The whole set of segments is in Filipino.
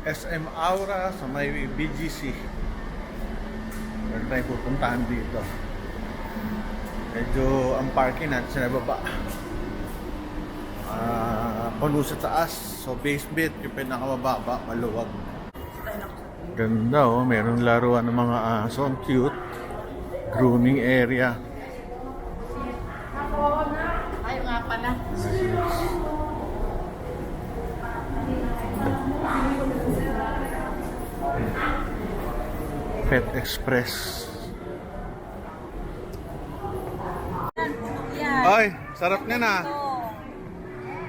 SM Aura sa may BGC. Meron tayong pupuntahan dito. Medyo ang parking natin sa baba. Puno sa taas. So basement, yung pinakamababa, maluwag. Ganda oh, meron laruan ng mga aso. Ang cute. Grooming area. Ayaw nga pala. Pet Express. Yan. Ay, sarap niya na.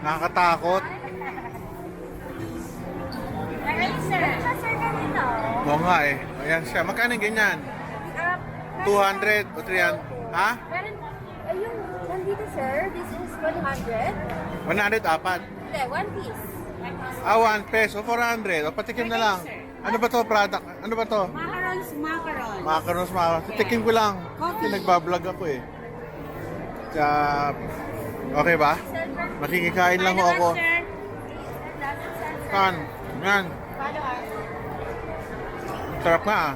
Nakakatakot. Ay, sir. Sir, kanina. Oo nga eh. Ayan siya. Magkano yung ganyan? 200 o 300? Ha? Meron, ayun, nandito sir, this is 100. 100 apat. Hindi, one piece. 1 peso, 400. O patikim na lang. Ano ba to product? Ano ba to? Macarons, macarons. Macarons, macarons. Tikim ko lang. Kasi Coffee. nagbablog ako eh. Okay ba? Makikikain lang ho ako. Kan? Yan. Sarap nga ah.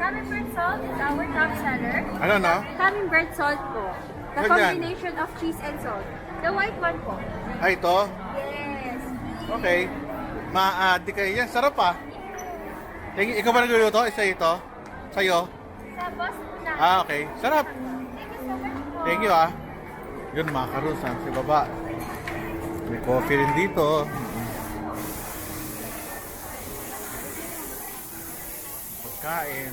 Camembert salt is our top seller. Ano no? Camembert salt po. The Ganyan. combination of cheese and salt. The white one po. Ay, ito? Yes. Okay. Ma-addi kayo yan. Sarap ah. Ikaw ba nagluluto? Isa ito? Sa'yo? Sa boss po na. Okay. Sarap. Thank you so much po. Thank you ah. Yun, macarons ah. Sa baba. May coffee rin dito. Pagkain.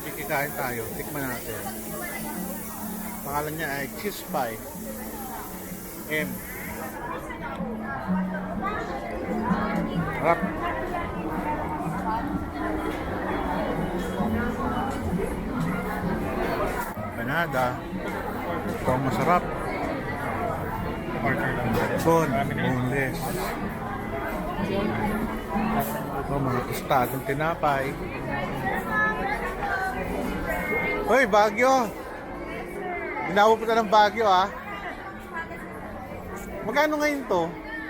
Kikikain tayo. Tikman natin. Pangalan niya ay Cheese Pie. M. Harap. Panada. Ito ang masarap. Bon, boneless. Ito mga tostadong tinapay. Hoy, Baguio! Ginawa ng Baguio ah. Magkano ngayon to?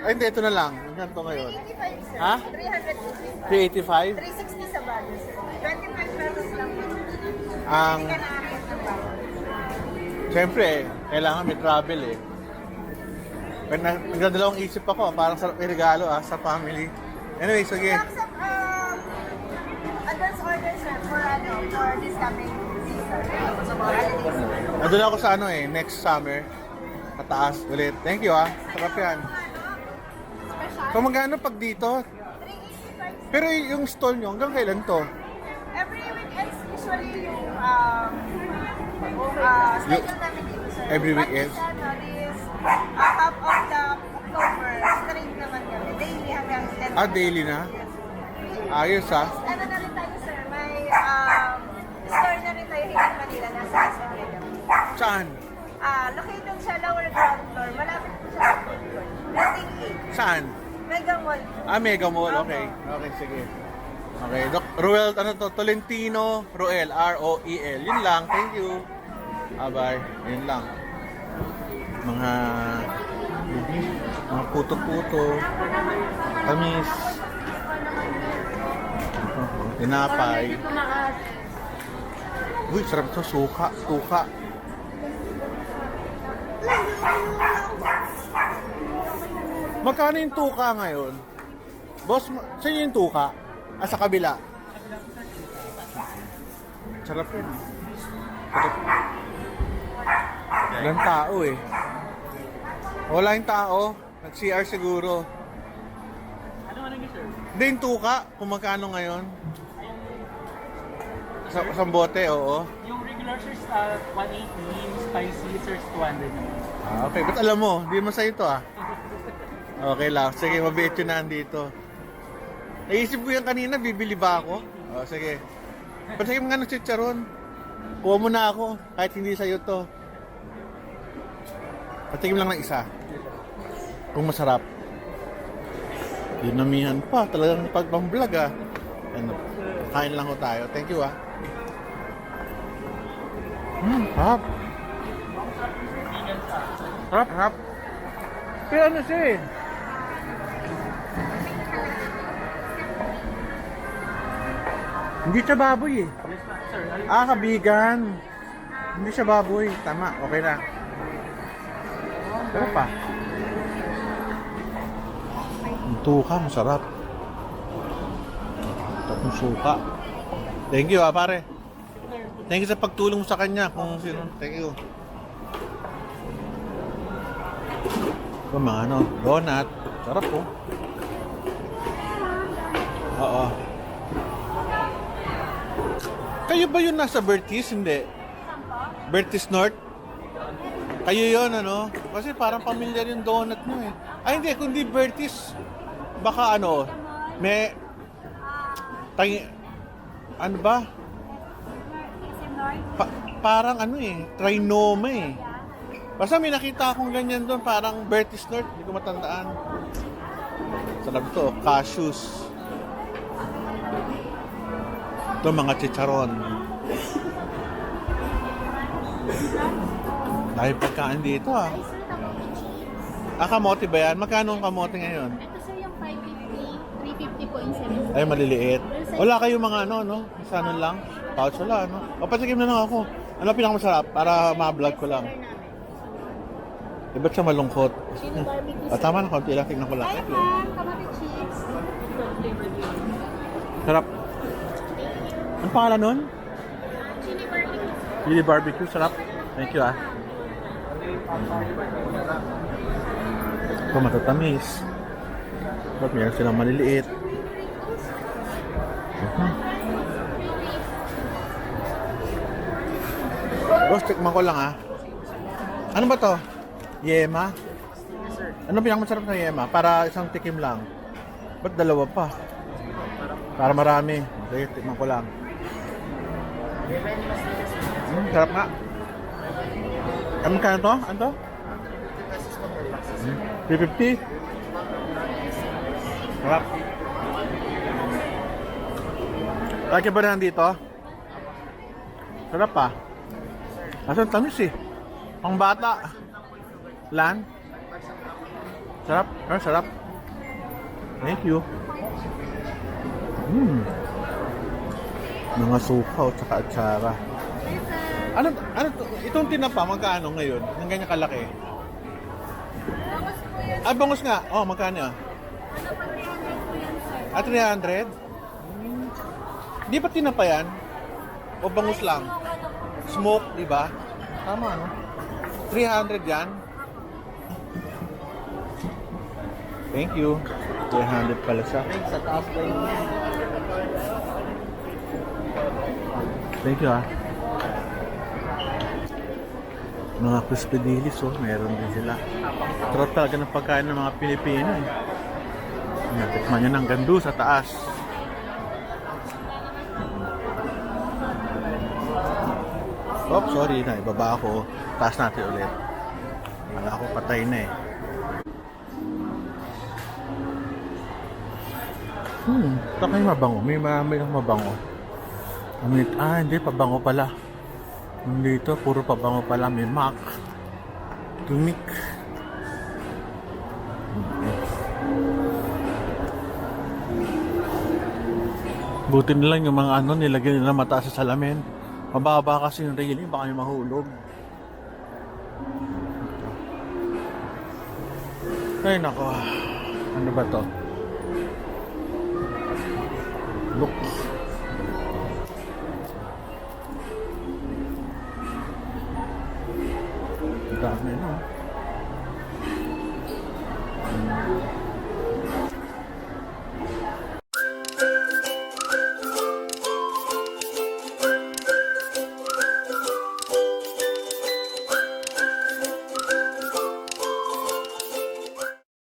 Ay hindi, ito na lang. Magkano to ngayon? 385 sir. Ha? 385. 385? 360 sa bago. 25 pesos lang. Ang, Hindi ka nakakit na ba? siyempre, kailangan may travel eh. Pero nagdadalawang isip ako, parang sarap may regalo sa family. Anyway, sige. Accept advance order sir for this coming season. Nandun ako sa next summer. Pataas ulit. Thank you Sarap yan. So magkano pag dito? 385. Pero yung stall nyo, hanggang kailan to? Every weekends usually yung schedule namin dito sir. Every weekends? But this half of the October, straight naman kami. Daily hanggang 10. Daily na? Ayos Ano na rin tayo sir, may store na rin tayo here in Manila, nasa SM Mega. Saan? Located sa lower ground floor, malapit po siya sa food court. Building 8, Saan? Mega Mall. Mega Mall. Okay. Okay, sige. Okay. Roel, Tolentino Roel. R-O-E-L. Yun lang. Thank you. Bye. Yun lang. Mga puto-puto. Tamis. Tinapay. Uy, sarap to. Suka. Tuka. Magkano yung tuka ngayon? Boss, saan yung tuka? Sa kabila. Sarap yun. Walang tao eh. Wala yung tao. Nag-CR siguro. Ano yung sir? Hindi yung tuka, kung magkano ngayon. Sa bote, oo. Yung regular sir 180, yung spicy sir 200 naman. Okay, ba't alam mo? Hindi mo sa'yo ito Okay lang. Sige, mabait yun na andito. Naisip ko yan kanina, bibili ba ako? Sige. Patikim nga ng chicharon. Kuha mo na ako, kahit hindi sa'yo to. Patikim lang ng isa. Kung masarap. Dinamihan pa. Talagang pagpang-vlog kain lang ho tayo. Thank you Harap. Harap. Pero ano siya Hindi siya baboy eh. Yes, ma'am. Sir, Kabigan. Hindi siya baboy. Tama, okay na. Pero pa. Yung tuka, masarap. Tapos suka. Thank you pare. Thank you sa pagtulong mo sa kanya kung sino. Thank you. Ito mga donut. Sarap po. Oo. Kayo ba yun nasa Bertis? Hindi. Bertis North? Kayo yun, ano? Kasi parang familiar yung donut nyo eh. Ay, hindi. Kundi Bertis. Baka may... ano ba? Parang trinoma eh. Basta may nakita akong ganyan doon. Parang Bertis North. Hindi ko matandaan. Sarap to. Cashews. Ito mga chicharon. Dahil pagkaan dito kamote ba yan? Magkano ang kamote ngayon? Ito sir yung 550, 350 po yung 7. Ay, maliliit. Wala kayong mga sa lang? Pouch wala, O, patikim na lang ako. Ano pinakamasarap? Para ma-vlog ko lang. Ba't siya malungkot? Chili barbecue. Tama na, konti lang. Tingnan ko lang. Hi ma'am, tomato chips. Sarap. Ano pangalan nun? Chili barbecue. Chili barbecue, sarap. Thank you Ito matatamis. Sarap, meron silang maliliit. Boss, tikman ko lang Ano ba to? Yema? Ano pinakamasarap na yema? Para isang tikim lang. Ba't dalawa pa? Para marami. Sige, tikman ko lang. Sarap nga. Ano kaya to? Ano to? 350? Sarap. Lagi ba na nandito? Sarap pa. Asan tamis eh? Pang bata. Lan? Sarap. Sarap. Thank you. Mga sukaw at saka atsara. Ano to? Itong tinapa, magkano ngayon? Ng ganyan kalaki? Bangus nga. Magkano Ano po 300 po yan sir? 300? Di ba tinapa yan? O bangus lang? Smoke, di ba? Tama, 300 yan? Thank you. 300 pala siya. sa taas ba yun? Thank you Mga crispy dilis meron din sila. Sarap talaga ng pagkain ng mga Pilipino Natikman nyo ng gando sa taas. Sorry na, ibaba ako. Taas natin ulit. Wala ako patay na Ito kayo mabango. May mabango. Hindi, pabango pala. Dito, puro pabango pala. May MAC. Tumik. Buti na lang yung mga nilagyan nila mataas sa salamin. Mababa kasi yung railing, baka yung mahulog. Ay nako. Ano ba to? Look. Ang dami